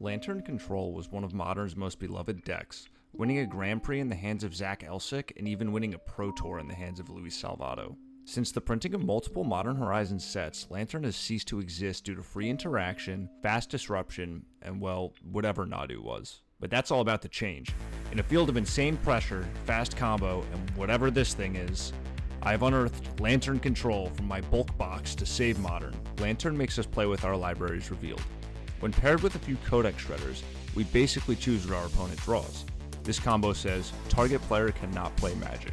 Lantern Control was one of Modern's most beloved decks, winning a Grand Prix in the hands of Zach Elsick and even winning a Pro Tour in the hands of Luis Salvato. Since the printing of multiple Modern Horizons sets, Lantern has ceased to exist due to free interaction, fast disruption, and well, whatever Nadu was. But that's all about to change. In a field of insane pressure, fast combo, and whatever this thing is, I've unearthed Lantern Control from my bulk box to save Modern. Lantern makes us play with our libraries revealed. When paired with a few Codex Shredders, we basically choose what our opponent draws. This combo says, target player cannot play Magic.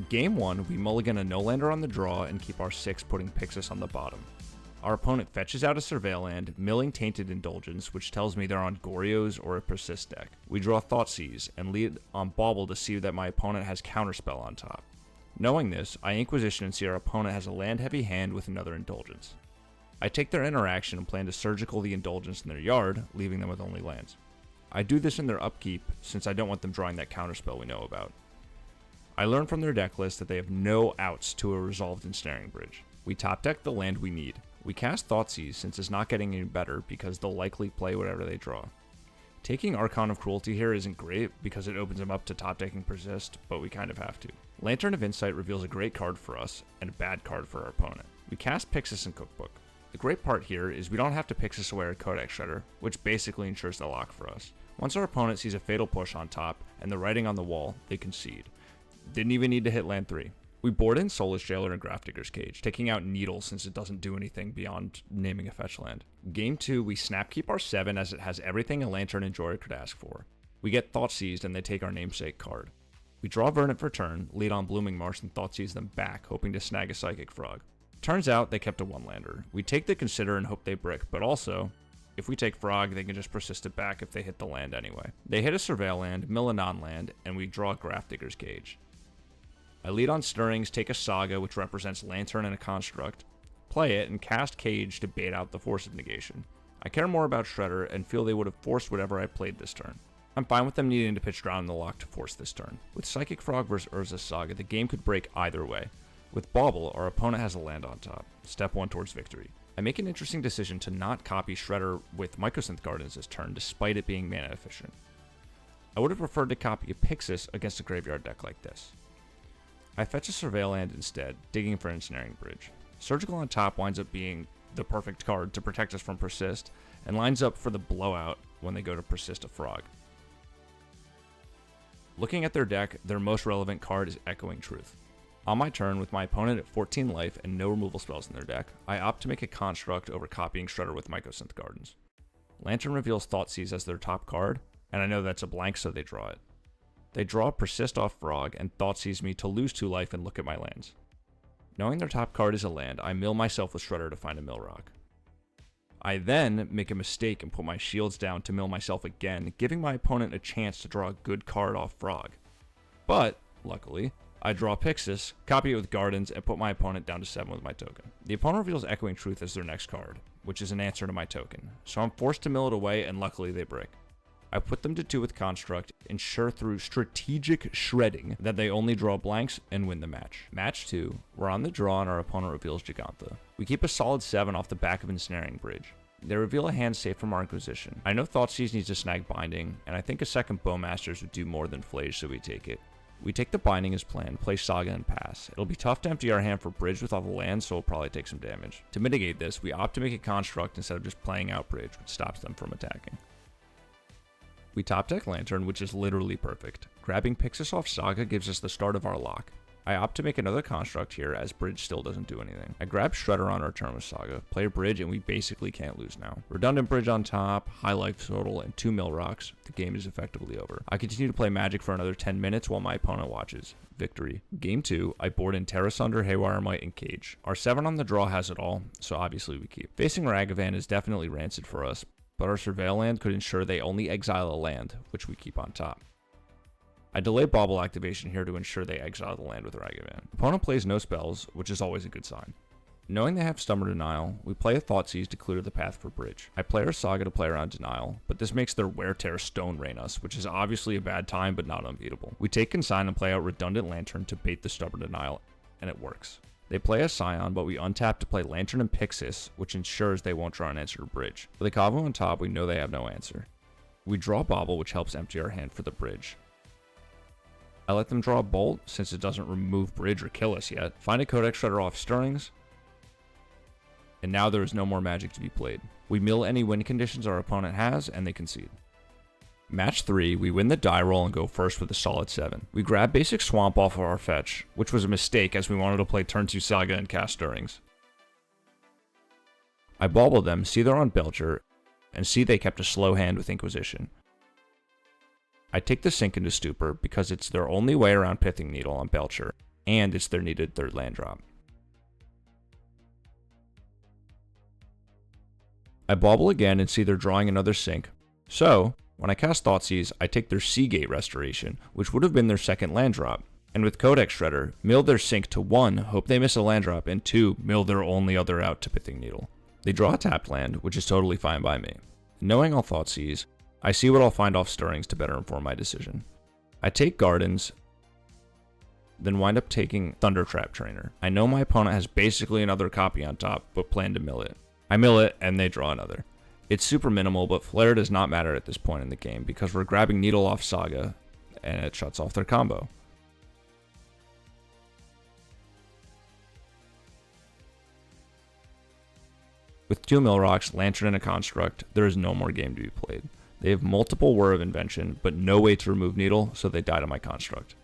Game 1, we mulligan a no-lander on the draw and keep our 6 putting Pixis on the bottom. Our opponent fetches out a Surveil land, milling Tainted Indulgence, which tells me they're on Goryo's or a Persist deck. We draw Thoughtseize and lead on Bauble to see that my opponent has Counterspell on top. Knowing this, I Inquisition and see our opponent has a land-heavy hand with another Indulgence. I take their interaction and plan to Surgical the Indulgence in their yard, leaving them with only lands. I do this in their upkeep, since I don't want them drawing that Counterspell we know about. I learn from their deck list that they have no outs to a Resolved Ensnaring Bridge. We top deck the land we need. We cast Thoughtseize since it's not getting any better because they'll likely play whatever they draw. Taking Archon of Cruelty here isn't great because it opens them up to top decking Persist, but we kind of have to. Lantern of Insight reveals a great card for us and a bad card for our opponent. We cast Pixis and Cookbook. The great part here is we don't have to Pixis away our Codex Shredder, which basically ensures the lock for us. Once our opponent sees a Fatal Push on top and the writing on the wall, they concede. Didn't even need to hit land 3. We board in Soulless Jailer and Grafdigger's Cage, taking out Needle since it doesn't do anything beyond naming a fetch land. Game 2, we Snapkeep our 7 as it has everything a Lantern Enjoyer could ask for. We get Thoughtseized and they take our namesake card. We draw Verdant for turn, lead on Blooming Marsh and Thoughtseize them back, hoping to snag a Psychic Frog. Turns out they kept a 1-lander. We take the Consider and hope they brick, but also, if we take Frog, they can just persist it back if they hit the land anyway. They hit a Surveil land, mill a non-land, and we draw Grafdigger's Cage. I lead on Stirrings, take a Saga, which represents Lantern and a Construct, play it, and cast Cage to bait out the Force of Negation. I care more about Shredder and feel they would have forced whatever I played this turn. I'm fine with them needing to pitch Drown in the Lock to force this turn. With Psychic Frog vs Urza's Saga, the game could break either way. With Bauble, our opponent has a land on top. Step 1 towards victory. I make an interesting decision to not copy Shredder with Mycosynth Gardens this turn, despite it being mana efficient. I would have preferred to copy a Pixis against a graveyard deck like this. I fetch a Surveil land instead, digging for an Ensnaring Bridge. Surgical on top winds up being the perfect card to protect us from Persist, and lines up for the blowout when they go to Persist a Frog. Looking at their deck, their most relevant card is Echoing Truth. On my turn, with my opponent at 14 life and no removal spells in their deck, I opt to make a construct over copying Shredder with Mycosynth Gardens. Lantern reveals Thoughtseize as their top card, and I know that's a blank so they draw it. They draw Persist off Frog and Thoughtseize me to lose 2 life and look at my lands. Knowing their top card is a land, I mill myself with Shredder to find a mill rock. I then make a mistake and put my shields down to mill myself again, giving my opponent a chance to draw a good card off Frog. But, luckily, I draw Pixis, copy it with Gardens, and put my opponent down to 7 with my token. The opponent reveals Echoing Truth as their next card, which is an answer to my token, so I'm forced to mill it away and luckily they break. I put them to 2 with Construct, ensure through strategic shredding that they only draw blanks and win the match. Match 2, we're on the draw and our opponent reveals Giganta. We keep a solid 7 off the back of Ensnaring Bridge. They reveal a hand safe from our Inquisition. I know Thoughtseize needs to snag Binding, and I think a second Bowmasters would do more than Flage, so we take it. We take the Binding as planned, play Saga and pass. It'll be tough to empty our hand for Bridge with all the lands, so we'll probably take some damage. To mitigate this, we opt to make a Construct instead of just playing out Bridge, which stops them from attacking. We top deck Lantern, which is literally perfect. Grabbing Pixis off Saga gives us the start of our lock. I opt to make another construct here as Bridge still doesn't do anything. I grab Shredder on our turn with Saga, play a Bridge, and we basically can't lose now. Redundant Bridge on top, high life total, and 2 mill rocks. The game is effectively over. I continue to play Magic for another 10 minutes while my opponent watches. Victory. Game 2, I board in Terra Sunder, Haywire Might, and Cage. Our 7 on the draw has it all, so obviously we keep. Facing Ragavan is definitely rancid for us, but our Surveil land could ensure they only exile a land, which we keep on top. I delay Bauble activation here to ensure they exile the land with Ragavan. Opponent plays no spells, which is always a good sign. Knowing they have Stubborn Denial, we play a Thoughtseize to clear the path for Bridge. I play our Saga to play around Denial, but this makes their Wear Tear Stone Rain us, which is obviously a bad time but not unbeatable. We take Consign and play out Redundant Lantern to bait the Stubborn Denial, and it works. They play a Scion, but we untap to play Lantern and Pixis, which ensures they won't draw an answer to bridge. With a Kavu on top, we know they have no answer. We draw Bobble, which helps empty our hand for the bridge. I let them draw a Bolt, since it doesn't remove bridge or kill us yet. Find a Codex Shredder off Stirrings. And now there is no more Magic to be played. We mill any win conditions our opponent has, and they concede. Match 3, we win the die roll and go first with a solid 7. We grab basic Swamp off of our fetch, which was a mistake as we wanted to play turn 2 Saga and cast Stirrings. I bobble them, see they're on Belcher, and see they kept a slow hand with Inquisition. I take the Sink into Stupor because it's their only way around Pithing Needle on Belcher, and it's their needed third land drop. I bobble again and see they're drawing another Sink, so when I cast Thoughtseize, I take their Seagate Restoration, which would have been their second land drop, and with Codex Shredder, mill their Sink to 1, hope they miss a land drop, and 2, mill their only other out to Pithing Needle. They draw a tapped land, which is totally fine by me. Knowing I'll Thoughtseize, I see what I'll find off Stirrings to better inform my decision. I take Gardens, then wind up taking Thundertrap Trainer. I know my opponent has basically another copy on top, but plan to mill it. I mill it, and they draw another. It's super minimal, but Flare does not matter at this point in the game because we're grabbing Needle off Saga, and it shuts off their combo. With 2 Mill Rocks, Lantern, and a Construct, there is no more game to be played. They have multiple Whir of Invention, but no way to remove Needle, so they die to my Construct.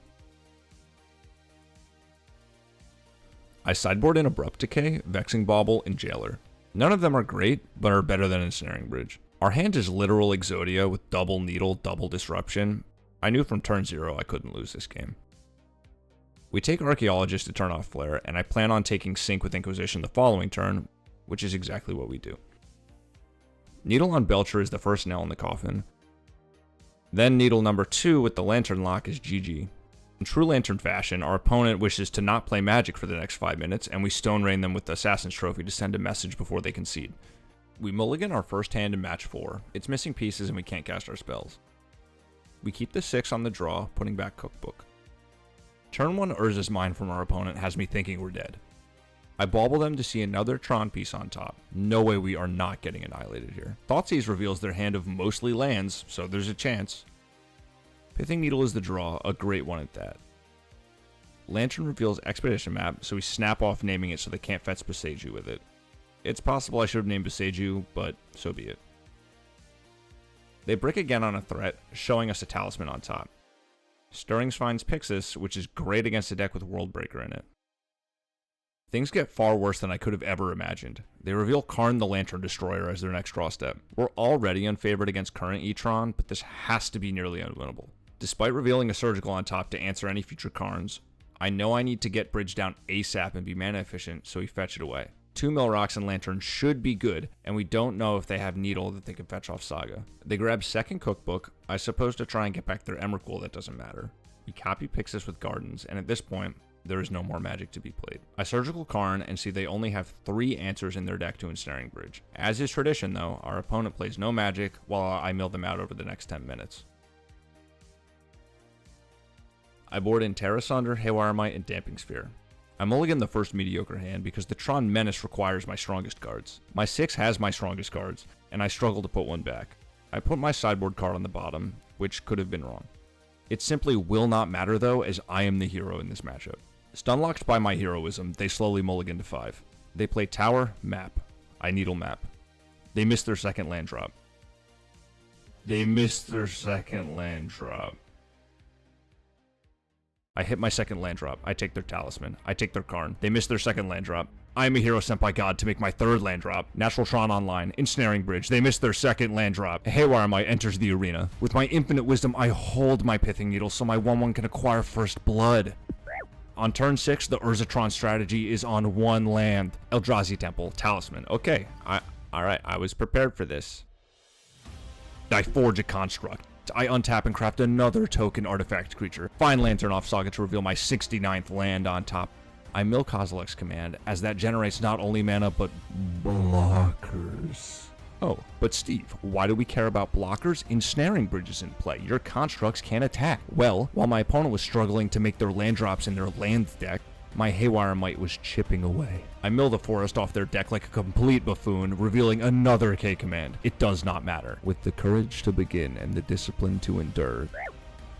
I sideboard in Abrupt Decay, Vexing Bauble, and Jailer. None of them are great, but are better than Ensnaring Bridge. Our hand is literal Exodia with double Needle, double Disruption. I knew from turn 0 I couldn't lose this game. We take Archaeologist to turn off Flare, and I plan on taking Sync with Inquisition the following turn, which is exactly what we do. Needle on Belcher is the first nail in the coffin. Then Needle number 2 with the Lantern lock is GG. In true Lantern fashion, our opponent wishes to not play Magic for the next 5 minutes, and we Stone Rain them with the Assassin's Trophy to send a message before they concede. We mulligan our first hand in match 4. It's missing pieces and we can't cast our spells. We keep the 6 on the draw, putting back Cookbook. Turn 1 Urza's Mine from our opponent has me thinking we're dead. I bauble them to see another Tron piece on top. No way we are not getting annihilated here. Thoughtseize reveals their hand of mostly lands, so there's a chance. Pithing Needle is the draw, a great one at that. Lantern reveals Expedition Map, so we snap off naming it so they can't fetch Boseiju with it. It's possible I should have named Boseiju, but so be it. They brick again on a threat, showing us a Talisman on top. Stirrings finds Pixis, which is great against a deck with Worldbreaker in it. Things get far worse than I could have ever imagined. They reveal Karn the Lantern Destroyer as their next draw step. We're already unfavored against current E-Tron, but this has to be nearly unwinnable. Despite revealing a Surgical on top to answer any future Karns, I know I need to get Bridge down ASAP and be mana efficient, so we fetch it away. 2 Mill Rocks and Lantern should be good, and we don't know if they have Needle that they can fetch off Saga. They grab second Cookbook, I suppose to try and get back their Emrakul, that doesn't matter. We copy Pixis with Gardens, and at this point, there is no more Magic to be played. I Surgical Karn and see they only have 3 answers in their deck to Ensnaring Bridge. As is tradition though, our opponent plays no Magic while I mill them out over the next 10 minutes. I board in Terra Sunder, Haywire Might, and Damping Sphere. I mulligan the first mediocre hand because the Tron Menace requires my strongest cards. My 6 has my strongest cards, and I struggle to put one back. I put my sideboard card on the bottom, which could have been wrong. It simply will not matter though, as I am the hero in this matchup. Stunlocked by my heroism, they slowly mulligan to 5. They play Tower, Map. I Needle Map. They miss their second land drop. I hit my second land drop. I take their Talisman. I take their Karn. They miss their second land drop. I am a hero sent by God to make my third land drop. Natural Tron online. Ensnaring Bridge. They miss their second land drop. Haywire Might enters the arena. With my infinite wisdom, I hold my Pithing Needle so my 1/1 can acquire first blood. On turn 6, the Urzatron strategy is on 1 land. Eldrazi Temple. Talisman. Okay. Alright, I was prepared for this. I forge a Construct. I untap and craft another token artifact creature. Find Lantern off Saga to reveal my 69th land on top. I mill Kozilek's Command, as that generates not only mana, but blockers. Oh, but Steve, why do we care about blockers? Ensnaring Bridge is in play. Your constructs can't attack. Well, while my opponent was struggling to make their land drops in their land deck, My Haywire Might was chipping away. I mill the forest off their deck like a complete buffoon, revealing another K command. It does not matter. With the courage to begin and the discipline to endure,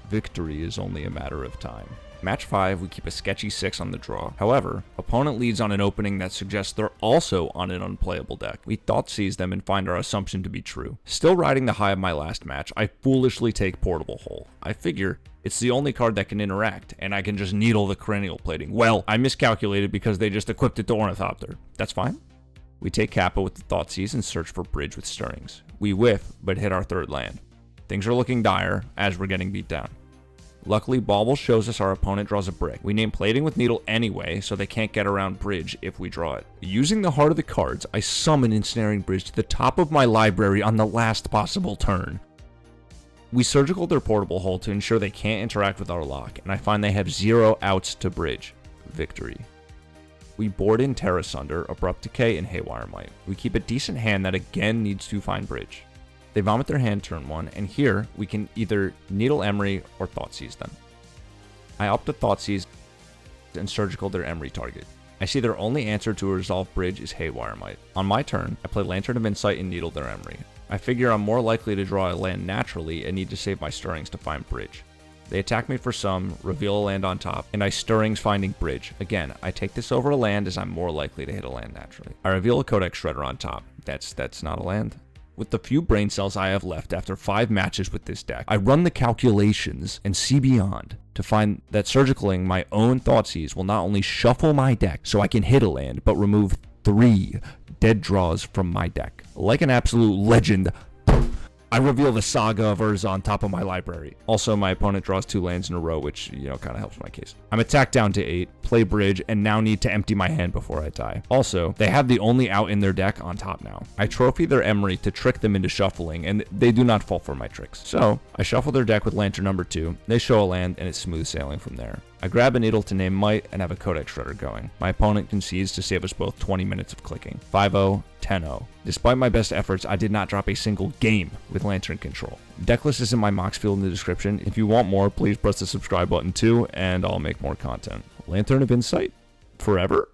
victory is only a matter of time. Match 5, we keep a sketchy 6 on the draw. However, opponent leads on an opening that suggests they're also on an unplayable deck. We Thoughtseize them and find our assumption to be true. Still riding the high of my last match, I foolishly take Portable Hole. I figure it's the only card that can interact, and I can just needle the Cranial Plating. Well, I miscalculated because they just equipped it to Ornithopter. That's fine. We take Kappa with the Thoughtseize and search for Bridge with Stirrings. We whiff, but hit our third land. Things are looking dire as we're getting beat down. Luckily, Bauble shows us our opponent draws a brick. We name Plating with Needle anyway, so they can't get around Bridge if we draw it. Using the heart of the cards, I summon Ensnaring Bridge to the top of my library on the last possible turn. We surgical their Portable Hole to ensure they can't interact with our lock, and I find they have 0 outs to Bridge. Victory. We board in Terra Sunder, Abrupt Decay, and Haywire Might. We keep a decent hand that again needs to find Bridge. They vomit their hand turn 1, and here we can either Needle Emery or Thoughtseize them. I opt to Thoughtseize and surgical their Emery target. I see their only answer to a resolve Bridge is Haywire Might. On my turn, I play Lantern of Insight and needle their Emery. I figure I'm more likely to draw a land naturally and need to save my Stirrings to find Bridge. They attack me for some, reveal a land on top, and I Stirrings finding Bridge. Again, I take this over a land as I'm more likely to hit a land naturally. I reveal a Codex Shredder on top. That's not a land. With the few brain cells I have left after 5 matches with this deck, I run the calculations and see beyond to find that surgicaling my own Thoughtseize will not only shuffle my deck so I can hit a land, but remove 3 dead draws from my deck. Like an absolute legend, I reveal the Saga of Urza on top of my library. Also, my opponent draws 2 lands in a row, which, kind of helps my case. I'm attacked down to 8, play Bridge, and now need to empty my hand before I die. Also, they have the only out in their deck on top now. I trophy their Emery to trick them into shuffling, and they do not fall for my tricks. So, I shuffle their deck with Lantern number 2, they show a land, and it's smooth sailing from there. I grab a needle to name Might and have a Codex Shredder going. My opponent concedes to save us both 20 minutes of clicking. 5-0, 10-0. Despite my best efforts, I did not drop a single game with Lantern control. Decklist is in my Mox field in the description. If you want more, please press the subscribe button too, and I'll make more content. Lantern of Insight? Forever?